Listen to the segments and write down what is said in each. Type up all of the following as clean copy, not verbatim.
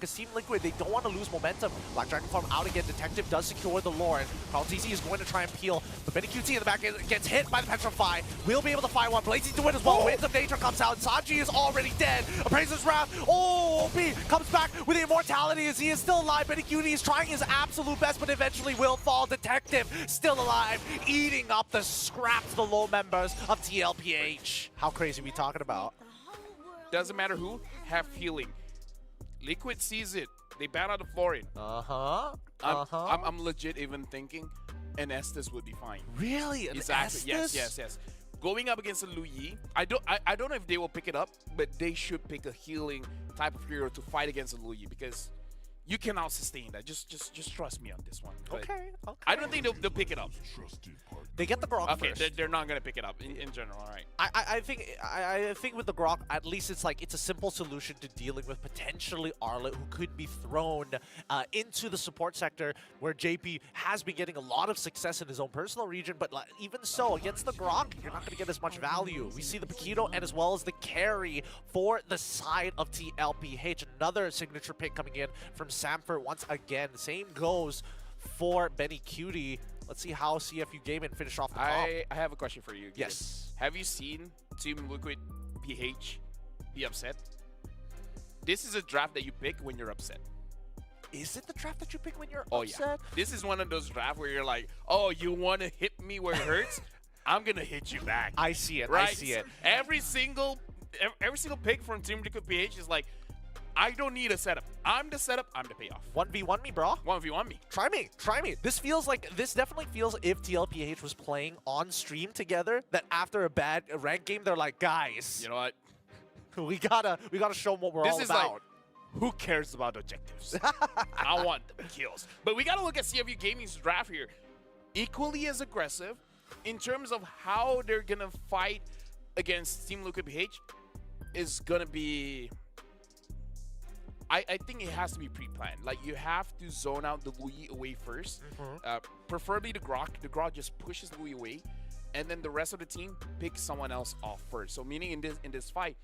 because Team Liquid, they don't want to lose momentum. Black Dragon Farm out again. Detective does secure the Lord. CarlTZ is going to try and peel, but Benny QT in the back end gets hit by the Petrify. Will be able to find one. Blazing to win as well. Winds of Nature comes out. Sanji is already dead. Appraiser's Wrath. Oh, OP comes back with the immortality as he is still alive. Benny QT is trying his absolute best, but eventually will fall. Detective still alive, eating up the scraps, the low members of TLPH. How crazy are we talking about? Doesn't matter who, have healing. Liquid sees it. They ban out the Florin. I'm legit even thinking an Estes would be fine. Really? An Exactly. Estes? Yes. Going up against a Lu Yi, I don't know if they will pick it up, but they should pick a healing type of hero to fight against a Lu Yi because you cannot sustain that. Just trust me on this one. But Okay. I don't think they'll pick it up. They get the Grok first. They're not gonna pick it up in general. All right. I think with the Grok, at least it's like it's a simple solution to dealing with potentially Arlet, who could be thrown into the support sector, where JP has been getting a lot of success in his own personal region. But like, even so, against the Grok, you're not going to get as much value. We see the Paquito and as well as the carry for the side of TLPH. Another signature pick coming in from Samford once again. Same goes for Benny Cutie. Let's see how CFU Gaming finish off the top. I have a question for you. Yes. Have you seen Team Liquid PH be upset? This is a draft that you pick when you're upset. Is it the draft that you pick when you're upset? Yeah. This is one of those drafts where you're like, oh, you want to hit me where it hurts? I'm going to hit you back. I see it. Right? I see it. Every single pick from Team Liquid PH is like, I don't need a setup. I'm the setup. I'm the payoff. 1v1 me, bro. 1v1 me. Try me. This definitely feels if TLPH was playing on stream together, that after a bad rank game, they're like, guys, you know what? we gotta show them what we're all about. Like, who cares about objectives? I want the kills. But we gotta look at CFU Gaming's draft here. Equally as aggressive in terms of how they're gonna fight against Team Liquid PH is gonna be. I think it has to be pre-planned. Like, you have to zone out the Lu Yi away first. Preferably the Grok. The Grok just pushes Lu Yi away. And then the rest of the team picks someone else off first. So meaning in this fight,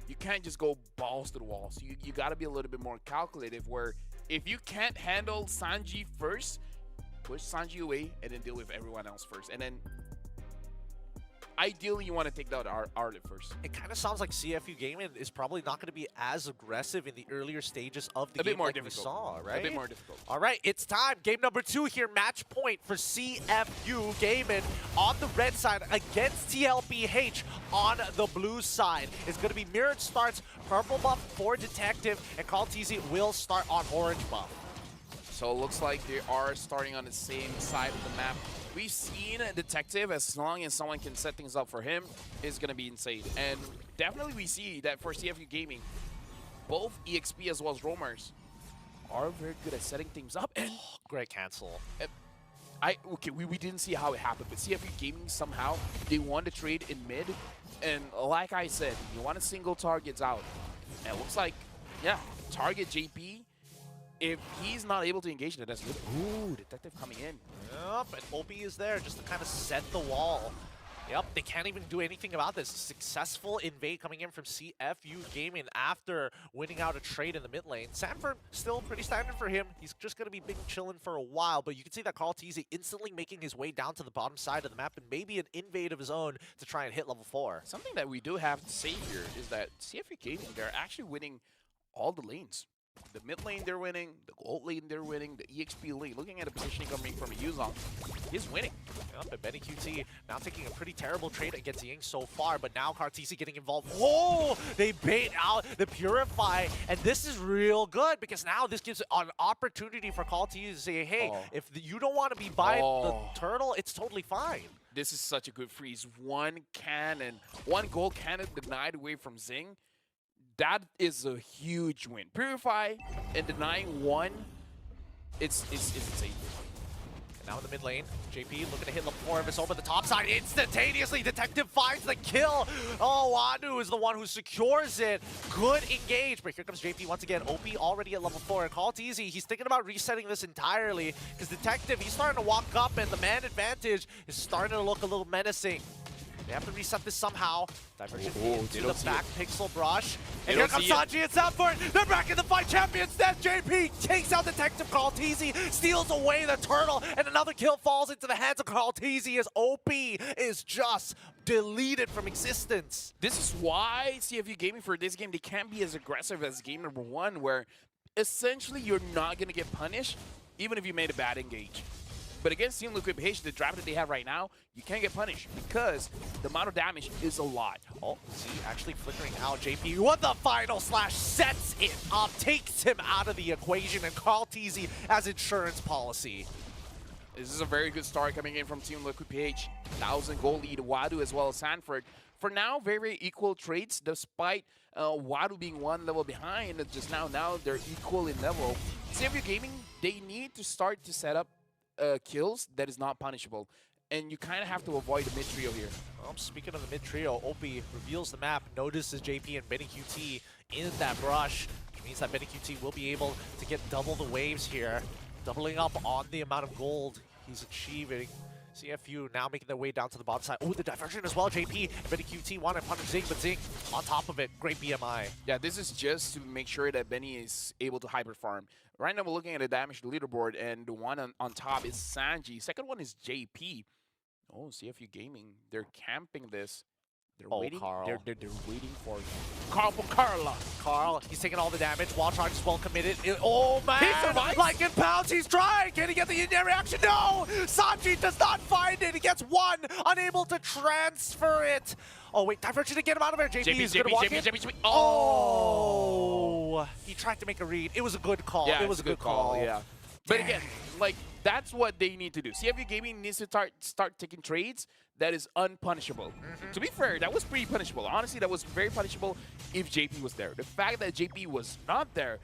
you can't just go balls to the wall. So you got to be a little bit more calculative, where if you can't handle Sanji first, push Sanji away and then deal with everyone else first. And then ideally, you want to take out Arlet first. It kind of sounds like CFU Gaming is probably not going to be as aggressive in the earlier stages of the game more like difficult. we saw, right? A bit more difficult. All right, it's time. Game number 2 here. Match point for CFU Gaming on the red side against TLPH on the blue side. It's going to be mirrored starts, purple buff for Detective, and CarlTZ will start on orange buff. So it looks like they are starting on the same side of the map. We've seen a Detective, as long as someone can set things up for him, is going to be insane. And definitely we see that for CFU Gaming, both EXP as well as Roamers are very good at setting things up. And great cancel. We didn't see how it happened, but CFU Gaming somehow, they won the trade in mid. And like I said, you want to single targets out. And it looks like, yeah, target JP. If he's not able to engage it, that's good. Ooh, Detective coming in. Yep, and OP is there just to kind of set the wall. Yep, they can't even do anything about this. Successful invade coming in from CFU Gaming after winning out a trade in the mid lane. Sanford still pretty standard for him. He's just going to be big chilling for a while, but you can see that CarlTZ instantly making his way down to the bottom side of the map and maybe an invade of his own to try and hit level 4. Something that we do have to say here is that CFU Gaming, they're actually winning all the lanes. The mid lane they're winning, the gold lane they're winning, the EXP lane. Looking at the positioning coming from Yuzong, he's winning. Yep, and Benny QT now taking a pretty terrible trade against Ying so far, but now CarlTZ getting involved. Oh, they bait out the Purify, and this is real good because now this gives an opportunity for CarlTZ to say, hey, if you don't want to be by the turtle, it's totally fine. This is such a good freeze. One gold cannon denied away from Zing. That is a huge win. Purify and denying one, it's insane. And now in the mid lane, JP looking to hit level 4 of his own, but the top side instantaneously. Detective finds the kill. Oh, Wadu is the one who secures it. Good engage, but here comes JP once again. OP already at level 4. And CarlTZ, he's thinking about resetting this entirely because Detective, he's starting to walk up, and the man advantage is starting to look a little menacing. They have to reset this somehow. Diversion Oh, into the back pixel brush. They And here don't comes see it. Sanji and Sanford. They're back in the fight. Champions death. JP takes out Detective Carlteasy, steals away the turtle, and another kill falls into the hands of Carlteasy as OP is just deleted from existence. This is why CFU Gaming for this game, they can't be as aggressive as game number 1, where essentially you're not going to get punished even if you made a bad engage. But against Team Liquid PH, the draft that they have right now, you can't get punished because the amount of damage is a lot. Oh, Z actually flickering out. JP with the final slash sets it up, takes him out of the equation, and Carlteasy has insurance policy. This is a very good start coming in from Team Liquid PH. 1,000 goal lead, Wadu as well as Sanford. For now, very, very equal traits, despite Wadu being one level behind. Just now they're equal in level. CFU Gaming, they need to start to set up kills that is not punishable. And you kind of have to avoid the mid-trio here. Speaking of the mid-trio, Opie reveals the map, notices JP and Benny QT in that brush, which means that Benny QT will be able to get double the waves here, doubling up on the amount of gold he's achieving. CFU now making their way down to the bottom side. Oh, the diversion as well, JP. Benny QT wanted to punish Zing, but Zing on top of it. Great BMI. Yeah, this is just to make sure that Benny is able to hyper farm. Right now we're looking at the damage leaderboard, and the one on top is Sanji. Second one is JP. Oh, CFU Gaming, they're camping this. They're waiting. Carl. They're waiting for Carl from Carla. Carl, he's taking all the damage. Wall charge is well committed. Oh man! He survives? Like in pounds, he's trying. Can he get the in-air reaction? No! Sanji does not find it. He gets one, unable to transfer it. Oh wait, diversion to get him out of there. JP is gonna walk in. Oh! He tried to make a read. It was a good call. Yeah, it was a good call. Yeah. But again, like, that's what they need to do. CFU Gaming needs to start taking trades that is unpunishable. To be fair, that was pretty punishable. Honestly, that was very punishable if JP was there. The fact that JP was not there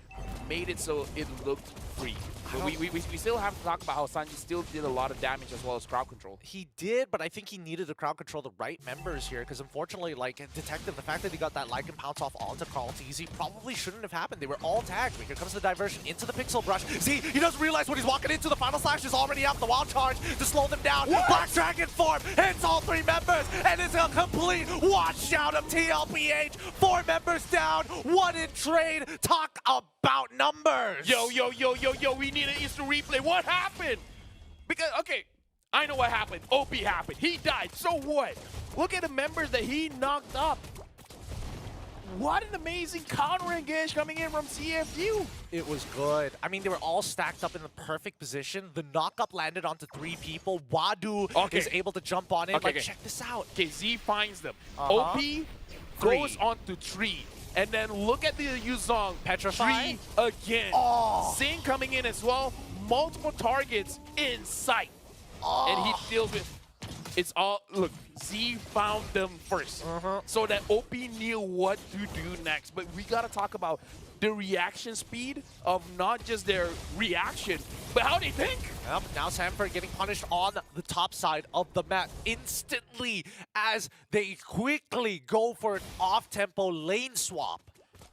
made it so it looked free. But we still have to talk about how Sanji still did a lot of damage as well as crowd control. He did, but I think he needed to crowd control the right members here, because unfortunately, like, Detective, the fact that he got that Lycan pounce off onto Carlteasy probably shouldn't have happened. They were all tagged. Here comes the diversion into the pixel brush. See, he doesn't realize when he's walking into the final slash is already out. The wild charge to slow them down. What? Black Dragon form hits all 3 members, and it's a complete washout of TLPH. 4 members down, 1 in trade. Talk about numbers. Yo, we need an instant replay. What happened? Because, okay, I know what happened. OP happened. He died. So what? Look at the members that he knocked up. What an amazing counter engage coming in from CFU. It was good. I mean, they were all stacked up in the perfect position. The knock-up landed onto 3 people. Wadu is able to jump on it. Check this out. Okay, Z finds them. OP goes on to 3. And then look at the Yuzong. Petrify. 3 again. Oh. Sing coming in as well. Multiple targets in sight. Oh. And he deals with... It's all... Look, Z found them first. So that OP knew what to do next. But we got to talk about the reaction speed of not just their reaction, but how they think. Yep, now Sanford getting punished on the top side of the map instantly as they quickly go for an off-tempo lane swap.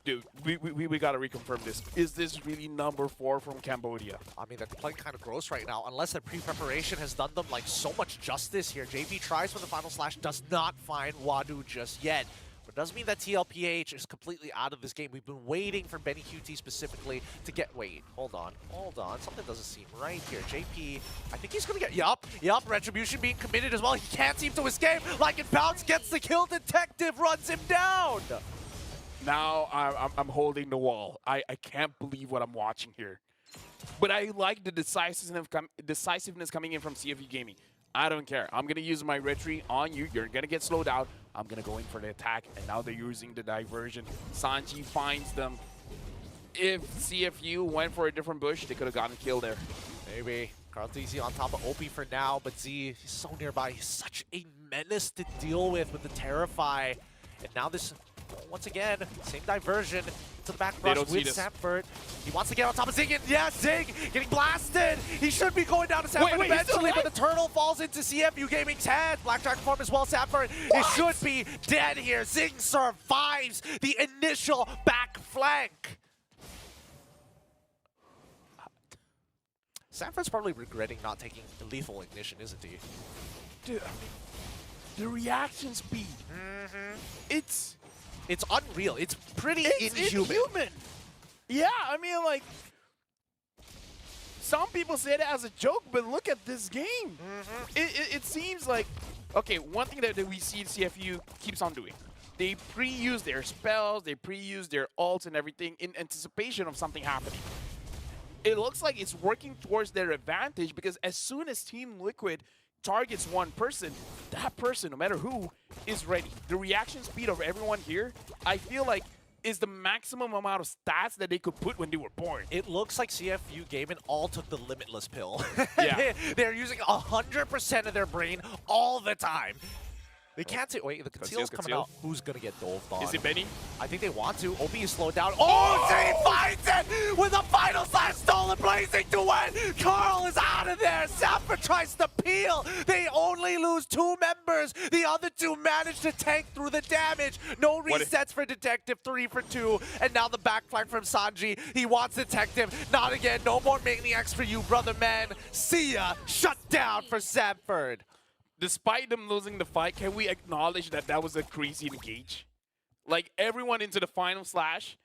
Dude, we got to reconfirm this. Is this really number 4 from Cambodia? I mean, they're playing kind of gross right now, unless their pre-preparation has done them like so much justice here. JP tries for the final slash, does not find Wadu just yet. But it doesn't mean that TLPH is completely out of this game. We've been waiting for Benny QT specifically to get... Wait, hold on. Something doesn't seem right here. JP, I think he's going to get... Yup. Retribution being committed as well. He can't seem to escape. Like it Bounce gets the kill. Detective runs him down. Now I'm holding the wall. I can't believe what I'm watching here. But I like the decisiveness coming in from CFU Gaming. I don't care. I'm going to use my retreat on you. You're going to get slowed out. I'm going to go in for the attack. And now they're using the diversion. Sanji finds them. If CFU went for a different bush, they could have gotten killed there. Maybe. Carlteasy on top of OP for now, but Z, he's so nearby. He's such a menace to deal with the Terrify. And now this, once again, same diversion to the back brush with Sanford. He wants to get on top of Zing. Yes, Zing getting blasted. He should be going down to Sanford eventually, but the turtle falls into CFU Gaming's head. Black Dragon form as well, Sanford. It should be dead here. Zing survives the initial back flank. Sanford's probably regretting not taking lethal ignition, isn't he? Dude, the reaction speed. It's unreal. It's pretty it's inhuman. inhuman. Yeah, I mean, like, some people say that as a joke, but look at this game. It seems like, okay, one thing that we see CFU keeps on doing. They pre-use their spells, they pre-use their ults and everything in anticipation of something happening. It looks like it's working towards their advantage because as soon as Team Liquid targets one person, that person, no matter who, is ready. The reaction speed of everyone here, I feel like, is the maximum amount of stats that they could put when they were born. It looks like CFU Gaming all took the limitless pill. Yeah. They're using 100% of their brain all the time. They can't say, wait, the conceal's coming out. Who's going to get doved on? Is it Benny? I think they want to. OP is slowed down. Oh, Z finds it with a final slash stolen blazing to win. Carl is out of there. Sapper tries to peel. They only lose 2 members. The other 2 manage to tank through the damage. No resets for Detective, 3 for 2. And now the backflank from Sanji. He wants Detective. Not again. No more maniacs for you, brother man. See ya. Shut down for Sanford. Despite them losing the fight, can we acknowledge that that was a crazy engage? Like, everyone into the final slash.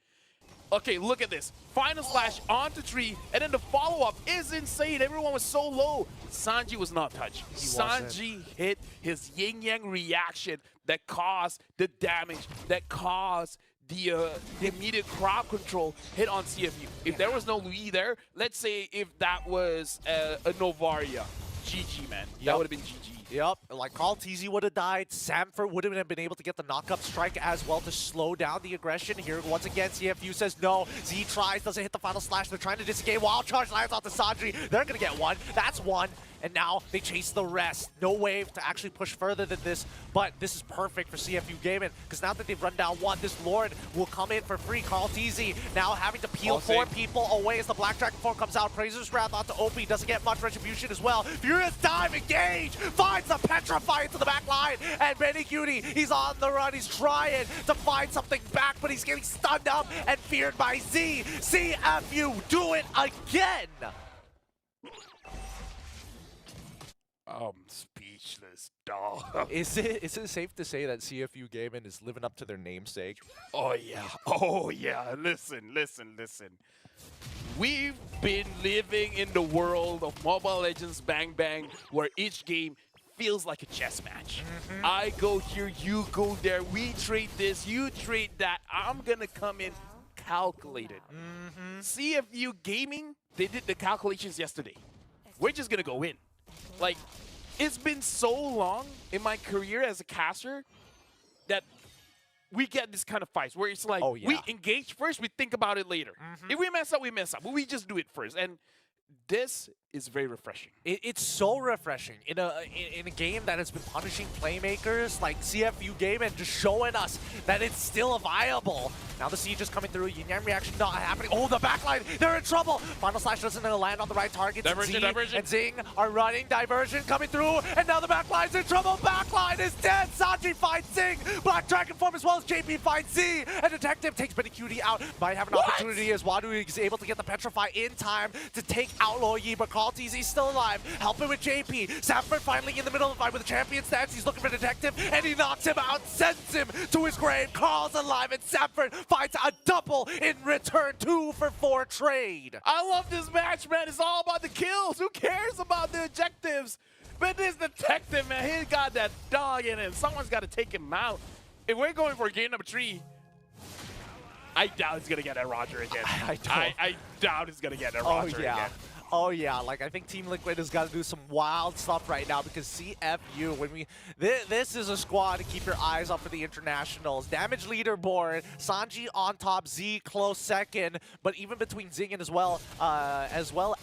Okay, look at this. Final slash onto 3, and then the follow-up is insane. Everyone was so low. Sanji was not touched. Sanji hit his yin-yang reaction that caused the damage, that caused the immediate crowd control hit on CFU. If there was no Louis there, let's say if that was a Novaria, GG, man. That would have been GG. Yep, like Carl TZ would have died. Samford wouldn't have been able to get the knock-up strike as well to slow down the aggression. Here, once again, CFU says no. Z tries, doesn't hit the final slash. They're trying to disengage. Wild charge lands off to Sanji. They're going to get one. That's one. And now they chase the rest. No wave to actually push further than this, but this is perfect for CFU Gaming because now that they've run down one, this Lord will come in for free. Carl TZ now having to peel 4 people away as the Black Dragon form comes out. Praiser's Wrath onto OP, doesn't get much retribution as well. Furious Dive, engage, finds the Petrify into the back line, and Benny Cutie, he's on the run. He's trying to find something back, but he's getting stunned up and feared by Z. CFU, do it again! Speechless, dog. Is it safe to say that CFU Gaming is living up to their namesake? Oh yeah. Listen. We've been living in the world of Mobile Legends Bang Bang, where each game feels like a chess match. I go here, you go there, we trade this, you trade that. I'm gonna come in calculated. CFU Gaming, they did the calculations yesterday. We're just gonna go in. Like, it's been so long in my career as a caster that we get this kind of fights where it's like, we engage first, we think about it later. If we mess up, we mess up. But we just do it first. And this is very refreshing. It's so refreshing in a game that has been punishing playmakers like CFU Gaming, just showing us that it's still viable. Now the siege is coming through. Yin-Yang reaction not happening. Oh, the backline, they're in trouble. Final slash doesn't land on the right target. Diversion. And Zing are running. Diversion coming through, and now the backline's in trouble. Backline is dead. Sanji finds Zing. Black Dragon form as well as JP finds Z. And Detective takes Benny Cutie out. Might have an opportunity as Wadu is able to get the Petrify in time to take out Loyi, but Carl TZ still alive. Helping with JP. Sanford finally in the middle of the fight with the champion stance. He's looking for Detective, and he knocks him out, sends him to his grave. Carl's alive, and Sanford finds a double in return. 2 for 4 trade. I love this match, man. It's all about the kills. Who cares about the objectives? But this Detective, man, he got that dog in him. Someone's got to take him out. If we're going for game number 3, I doubt he's going to get that Roger again. I doubt he's going to get that Roger again. Oh yeah, like I think Team Liquid has got to do some wild stuff right now because CFU, this is a squad to keep your eyes up for the internationals. Damage leaderboard, Sanji on top, Z close second, but even between Zing and as well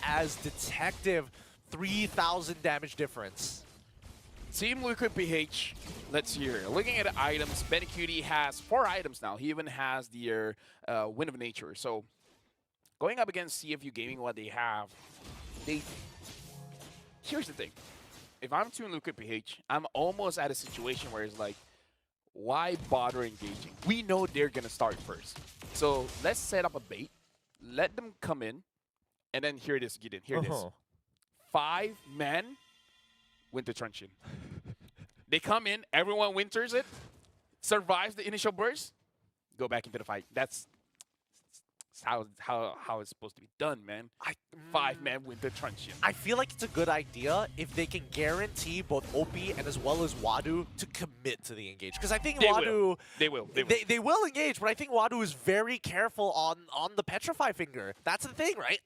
as Detective, 3,000 damage difference. Team Liquid PH, let's hear. Looking at the items, Benny Cutie has 4 items now. He even has the Wind of Nature. So going up against CFU Gaming, what they have, here's the thing. If I'm Team Liquid PH, I'm almost at a situation where it's like, why bother engaging? We know they're going to start first. So let's set up a bait, let them come in, and then here it is, Gideon. Here it is. 5 men Winter Truncheon. They come in, everyone winters it, survives the initial burst, go back into the fight. That's how it's supposed to be done, man. 5-man winter truncheon. I feel like it's a good idea if they can guarantee both OP and as well as Wadu to commit to the engage. Because I think Wadu... They will. They will engage, but I think Wadu is very careful on the Petrify finger. That's the thing, right?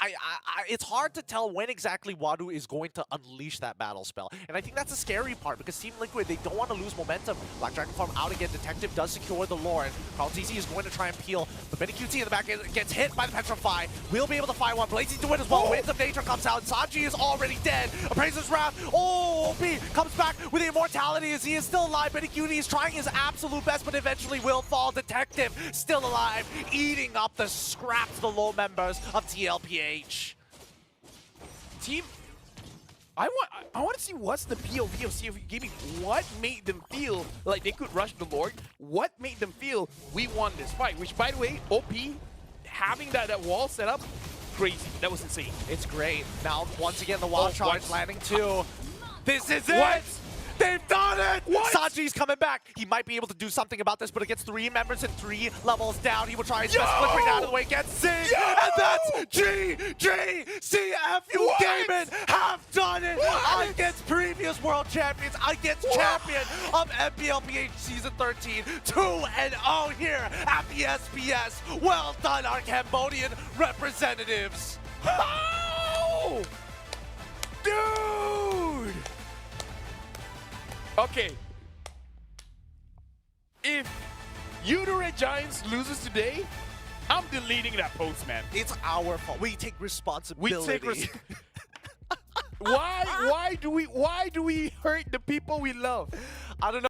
It's hard to tell when exactly Wadu is going to unleash that battle spell. And I think that's the scary part because Team Liquid, they don't want to lose momentum. Black Dragon Farm out again. Detective does secure the lore, and Carl TC is going to try and peel. But Benny QT in the back gets hit by the Petrify. We'll be able to find one. Blazing to it as well. Winds of Nature comes out. Sanji is already dead. Appraiser's Wrath. Oh, OP comes back with the immortality as he is still alive. Benny QT is trying his absolute best, but eventually will fall. Detective still alive, eating up the scraps, the low members of TLPH. Team, I want to see what's the POV of CFU Gaming. What made them feel like they could rush the Lord? What made them feel we won this fight? Which, by the way, OP having that wall set up, crazy. That was insane. It's great. Now, once again, the wall charge landing too. This is What? it! They've done it! What? Sanji's coming back. He might be able to do something about this, but it gets 3 members and 3 levels down. He will try his best, flickering out of the way, gets Sing, and that's CFU Gaming have done it against previous world champions, against champion of MPLPH Season 13, 2-0 here at the SPS. Well done, our Cambodian representatives. Oh! Dude! Okay. If Red Giants loses today, I'm deleting that post, man. It's our fault. We take responsibility. Why do we hurt the people we love? I don't know.